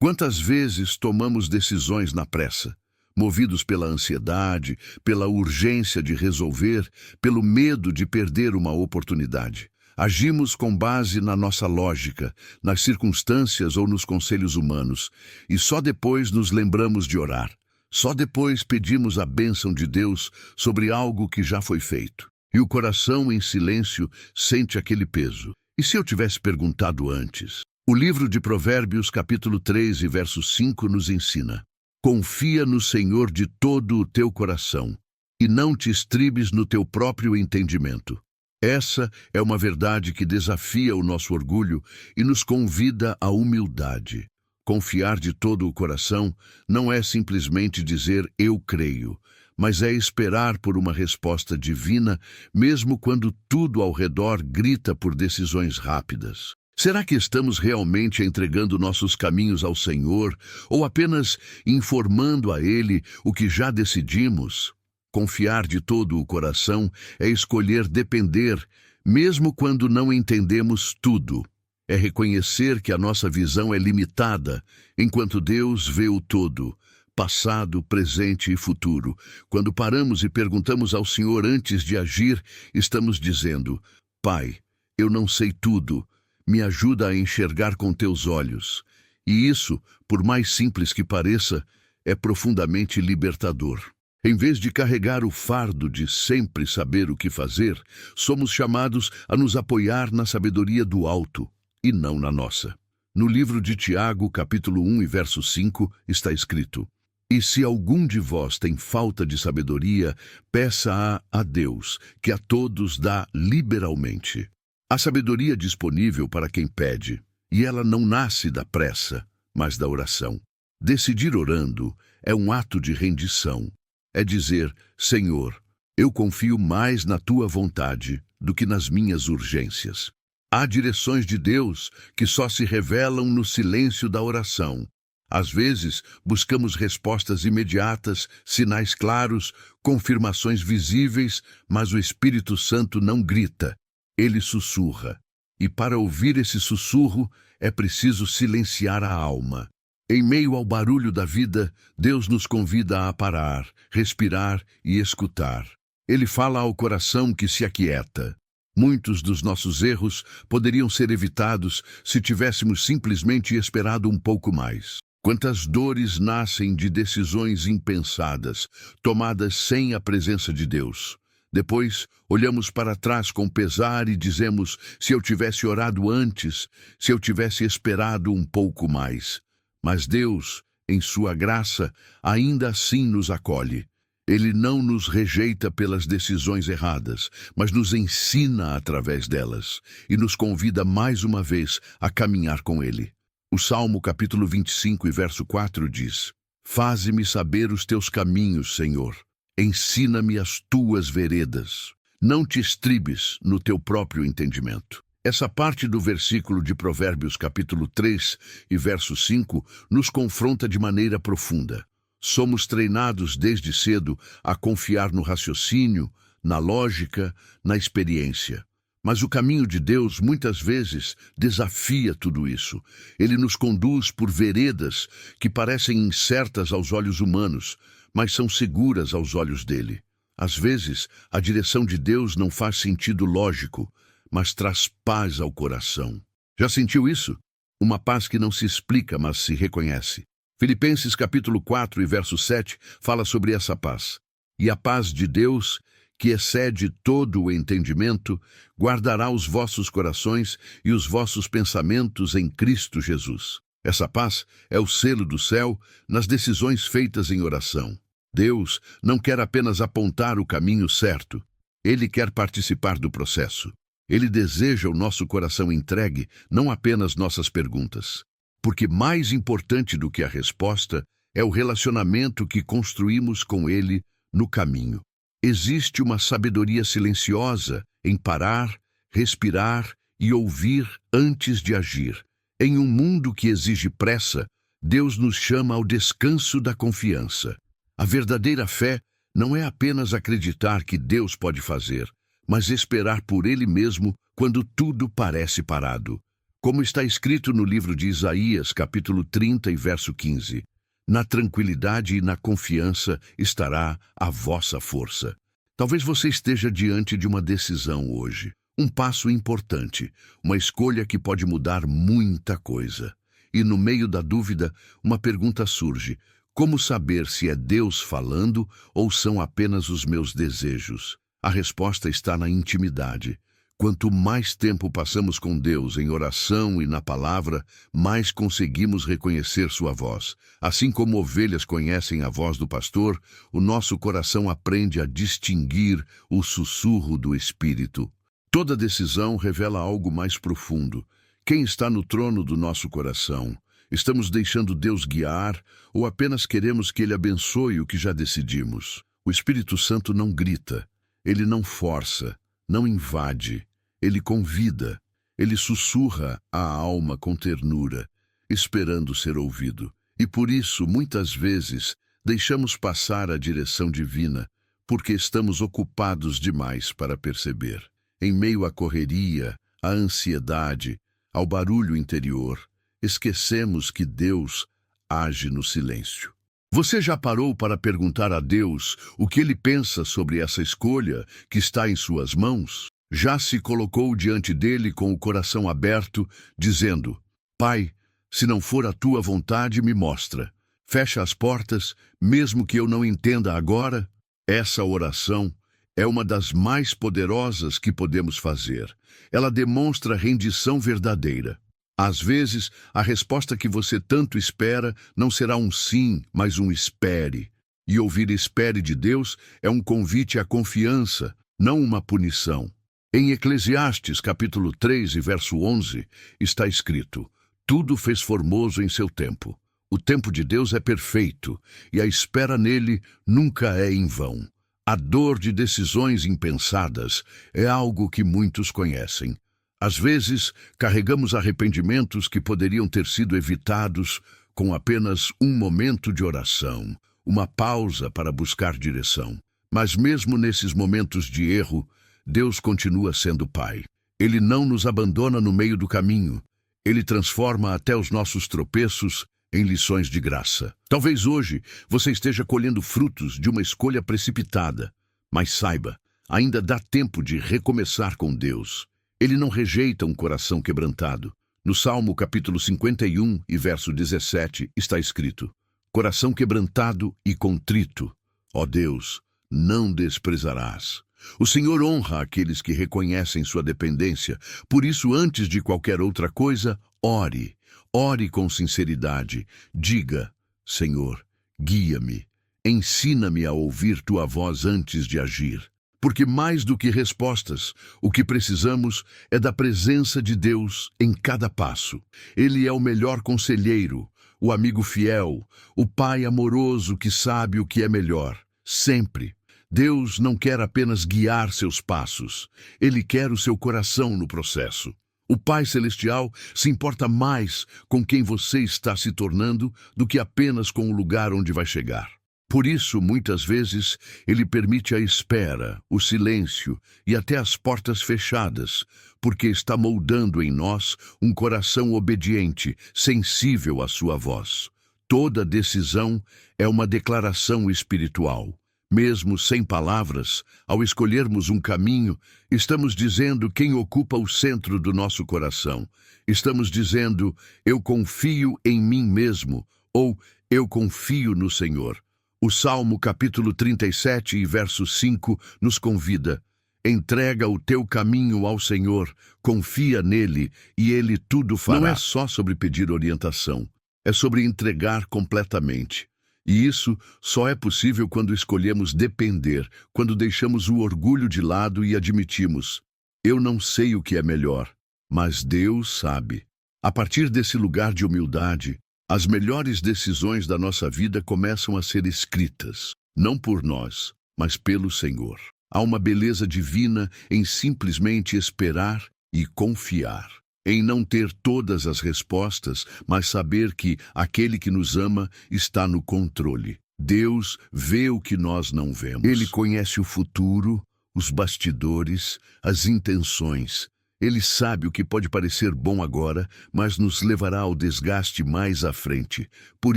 Quantas vezes tomamos decisões na pressa, movidos pela ansiedade, pela urgência de resolver, pelo medo de perder uma oportunidade? Agimos com base na nossa lógica, nas circunstâncias ou nos conselhos humanos, e só depois nos lembramos de orar. Só depois pedimos a bênção de Deus sobre algo que já foi feito. E o coração, em silêncio, sente aquele peso. E se eu tivesse perguntado antes? O livro de Provérbios, capítulo 3 e verso 5, nos ensina: confia no Senhor de todo o teu coração, e não te estribes no teu próprio entendimento. Essa é uma verdade que desafia o nosso orgulho e nos convida à humildade. Confiar de todo o coração não é simplesmente dizer eu creio, mas é esperar por uma resposta divina, mesmo quando tudo ao redor grita por decisões rápidas. Será que estamos realmente entregando nossos caminhos ao Senhor ou apenas informando a Ele o que já decidimos? Confiar de todo o coração é escolher depender, mesmo quando não entendemos tudo. É reconhecer que a nossa visão é limitada, enquanto Deus vê o todo, passado, presente e futuro. Quando paramos e perguntamos ao Senhor antes de agir, estamos dizendo: Pai, eu não sei tudo, me ajuda a enxergar com teus olhos. E isso, por mais simples que pareça, é profundamente libertador. Em vez de carregar o fardo de sempre saber o que fazer, somos chamados a nos apoiar na sabedoria do alto e não na nossa. No livro de Tiago, capítulo 1 e verso 5, está escrito: e se algum de vós tem falta de sabedoria, peça-a a Deus, que a todos dá liberalmente. A sabedoria disponível para quem pede, e ela não nasce da pressa, mas da oração. Decidir orando é um ato de rendição. É dizer: Senhor, eu confio mais na tua vontade do que nas minhas urgências. Há direções de Deus que só se revelam no silêncio da oração. Às vezes, buscamos respostas imediatas, sinais claros, confirmações visíveis, mas o Espírito Santo não grita, ele sussurra. E para ouvir esse sussurro, é preciso silenciar a alma. Em meio ao barulho da vida, Deus nos convida a parar, respirar e escutar. Ele fala ao coração que se aquieta. Muitos dos nossos erros poderiam ser evitados se tivéssemos simplesmente esperado um pouco mais. Quantas dores nascem de decisões impensadas, tomadas sem a presença de Deus. Depois, olhamos para trás com pesar e dizemos: se eu tivesse orado antes, se eu tivesse esperado um pouco mais. Mas Deus, em sua graça, ainda assim nos acolhe. Ele não nos rejeita pelas decisões erradas, mas nos ensina através delas e nos convida mais uma vez a caminhar com Ele. O Salmo capítulo 25 e verso 4 diz: faze-me saber os teus caminhos, Senhor. Ensina-me as tuas veredas. Não te estribes no teu próprio entendimento. Essa parte do versículo de Provérbios capítulo 3 e verso 5 nos confronta de maneira profunda. Somos treinados desde cedo a confiar no raciocínio, na lógica, na experiência. Mas o caminho de Deus muitas vezes desafia tudo isso. Ele nos conduz por veredas que parecem incertas aos olhos humanos, mas são seguras aos olhos dele. Às vezes, a direção de Deus não faz sentido lógico, mas traz paz ao coração. Já sentiu isso? Uma paz que não se explica, mas se reconhece. Filipenses capítulo 4 e verso 7 fala sobre essa paz. E a paz de Deus, que excede todo o entendimento, guardará os vossos corações e os vossos pensamentos em Cristo Jesus. Essa paz é o selo do céu nas decisões feitas em oração. Deus não quer apenas apontar o caminho certo. Ele quer participar do processo. Ele deseja o nosso coração entregue, não apenas nossas perguntas. Porque mais importante do que a resposta é o relacionamento que construímos com Ele no caminho. Existe uma sabedoria silenciosa em parar, respirar e ouvir antes de agir. Em um mundo que exige pressa, Deus nos chama ao descanso da confiança. A verdadeira fé não é apenas acreditar que Deus pode fazer, mas esperar por Ele mesmo quando tudo parece parado. Como está escrito no livro de Isaías, capítulo 30 e verso 15, na tranquilidade e na confiança estará a vossa força. Talvez você esteja diante de uma decisão hoje, um passo importante, uma escolha que pode mudar muita coisa. E no meio da dúvida, uma pergunta surge: como saber se é Deus falando ou são apenas os meus desejos? A resposta está na intimidade. Quanto mais tempo passamos com Deus em oração e na palavra, mais conseguimos reconhecer sua voz. Assim como ovelhas conhecem a voz do pastor, o nosso coração aprende a distinguir o sussurro do Espírito. Toda decisão revela algo mais profundo. Quem está no trono do nosso coração? Estamos deixando Deus guiar ou apenas queremos que Ele abençoe o que já decidimos? O Espírito Santo não grita, ele não força, não invade. Ele convida, ele sussurra a alma com ternura, esperando ser ouvido. E por isso, muitas vezes, deixamos passar a direção divina, porque estamos ocupados demais para perceber. Em meio à correria, à ansiedade, ao barulho interior, esquecemos que Deus age no silêncio. Você já parou para perguntar a Deus o que Ele pensa sobre essa escolha que está em suas mãos? Já se colocou diante dele com o coração aberto, dizendo: Pai, se não for a tua vontade, me mostra. Fecha as portas, mesmo que eu não entenda agora. Essa oração é uma das mais poderosas que podemos fazer. Ela demonstra rendição verdadeira. Às vezes, a resposta que você tanto espera não será um sim, mas um espere. E ouvir espere de Deus é um convite à confiança, não uma punição. Em Eclesiastes, capítulo 3 e verso 11, está escrito: tudo fez formoso em seu tempo. O tempo de Deus é perfeito, e a espera nele nunca é em vão. A dor de decisões impensadas é algo que muitos conhecem. Às vezes, carregamos arrependimentos que poderiam ter sido evitados com apenas um momento de oração, uma pausa para buscar direção. Mas mesmo nesses momentos de erro, Deus continua sendo Pai. Ele não nos abandona no meio do caminho. Ele transforma até os nossos tropeços em lições de graça. Talvez hoje você esteja colhendo frutos de uma escolha precipitada, mas saiba, ainda dá tempo de recomeçar com Deus. Ele não rejeita um coração quebrantado. No Salmo capítulo 51 e verso 17 está escrito: coração quebrantado e contrito, ó Deus, não desprezarás. O Senhor honra aqueles que reconhecem sua dependência. Por isso, antes de qualquer outra coisa, ore. Ore com sinceridade. Diga: Senhor, guia-me. Ensina-me a ouvir tua voz antes de agir. Porque mais do que respostas, o que precisamos é da presença de Deus em cada passo. Ele é o melhor conselheiro, o amigo fiel, o pai amoroso que sabe o que é melhor. Sempre. Deus não quer apenas guiar seus passos, Ele quer o seu coração no processo. O Pai Celestial se importa mais com quem você está se tornando do que apenas com o lugar onde vai chegar. Por isso, muitas vezes, Ele permite a espera, o silêncio e até as portas fechadas, porque está moldando em nós um coração obediente, sensível à sua voz. Toda decisão é uma declaração espiritual. Mesmo sem palavras, ao escolhermos um caminho, estamos dizendo quem ocupa o centro do nosso coração. Estamos dizendo: eu confio em mim mesmo, ou eu confio no Senhor. O Salmo capítulo 37 e verso 5 nos convida: entrega o teu caminho ao Senhor, confia nele e ele tudo fará. Não é só sobre pedir orientação, é sobre entregar completamente. E isso só é possível quando escolhemos depender, quando deixamos o orgulho de lado e admitimos: eu não sei o que é melhor, mas Deus sabe. A partir desse lugar de humildade, as melhores decisões da nossa vida começam a ser escritas, não por nós, mas pelo Senhor. Há uma beleza divina em simplesmente esperar e confiar. Em não ter todas as respostas, mas saber que aquele que nos ama está no controle. Deus vê o que nós não vemos. Ele conhece o futuro, os bastidores, as intenções. Ele sabe o que pode parecer bom agora, mas nos levará ao desgaste mais à frente. Por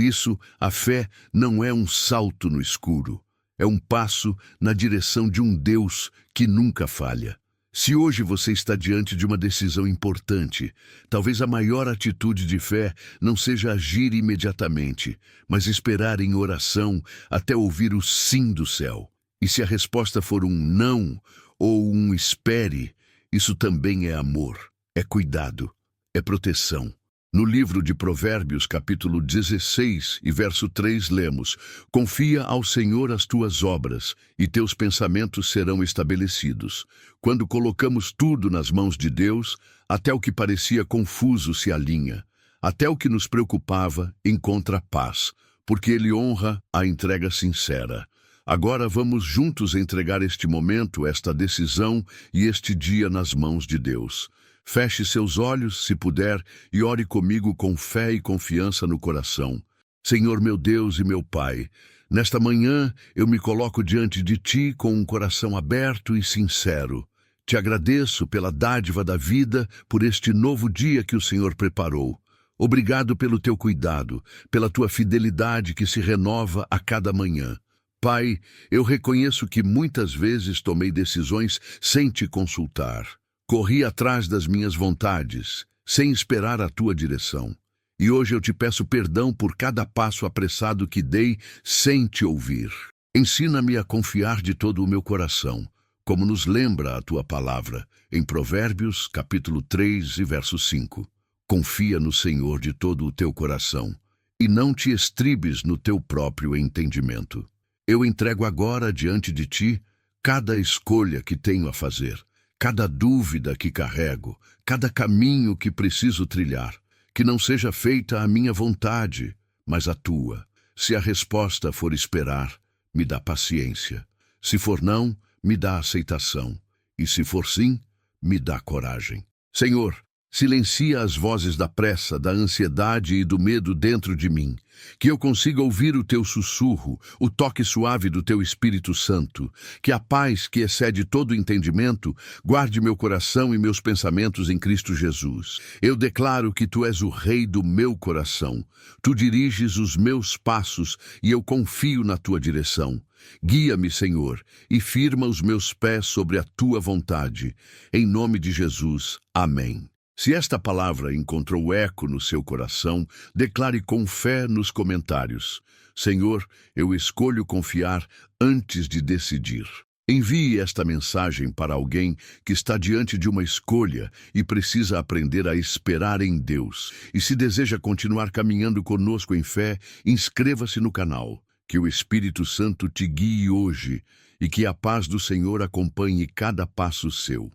isso, a fé não é um salto no escuro. É um passo na direção de um Deus que nunca falha. Se hoje você está diante de uma decisão importante, talvez a maior atitude de fé não seja agir imediatamente, mas esperar em oração até ouvir o sim do céu. E se a resposta for um não ou um espere, isso também é amor, é cuidado, é proteção. No livro de Provérbios, capítulo 16 e verso 3, lemos: Confia ao Senhor as tuas obras, e teus pensamentos serão estabelecidos. Quando colocamos tudo nas mãos de Deus, até o que parecia confuso se alinha. Até o que nos preocupava encontra paz, porque Ele honra a entrega sincera. Agora vamos juntos entregar este momento, esta decisão e este dia nas mãos de Deus. Feche seus olhos, se puder, e ore comigo com fé e confiança no coração. Senhor meu Deus e meu Pai, nesta manhã eu me coloco diante de Ti com um coração aberto e sincero. Te agradeço pela dádiva da vida, por este novo dia que o Senhor preparou. Obrigado pelo Teu cuidado, pela Tua fidelidade que se renova a cada manhã. Pai, eu reconheço que muitas vezes tomei decisões sem Te consultar. Corri atrás das minhas vontades, sem esperar a Tua direção. E hoje eu Te peço perdão por cada passo apressado que dei sem Te ouvir. Ensina-me a confiar de todo o meu coração, como nos lembra a Tua palavra, em Provérbios, capítulo 3 e verso 5. Confia no Senhor de todo o teu coração, e não te estribes no teu próprio entendimento. Eu entrego agora diante de Ti cada escolha que tenho a fazer, cada dúvida que carrego, cada caminho que preciso trilhar, que não seja feita a minha vontade, mas a Tua. Se a resposta for esperar, me dá paciência. Se for não, me dá aceitação. E se for sim, me dá coragem. Senhor, silencia as vozes da pressa, da ansiedade e do medo dentro de mim, que eu consiga ouvir o Teu sussurro, o toque suave do Teu Espírito Santo, que a paz que excede todo entendimento guarde meu coração e meus pensamentos em Cristo Jesus. Eu declaro que Tu és o Rei do meu coração. Tu diriges os meus passos e eu confio na Tua direção. Guia-me, Senhor, e firma os meus pés sobre a Tua vontade. Em nome de Jesus. Amém. Se esta palavra encontrou eco no seu coração, declare com fé nos comentários: Senhor, eu escolho confiar antes de decidir. Envie esta mensagem para alguém que está diante de uma escolha e precisa aprender a esperar em Deus. E se deseja continuar caminhando conosco em fé, inscreva-se no canal. Que o Espírito Santo te guie hoje e que a paz do Senhor acompanhe cada passo seu.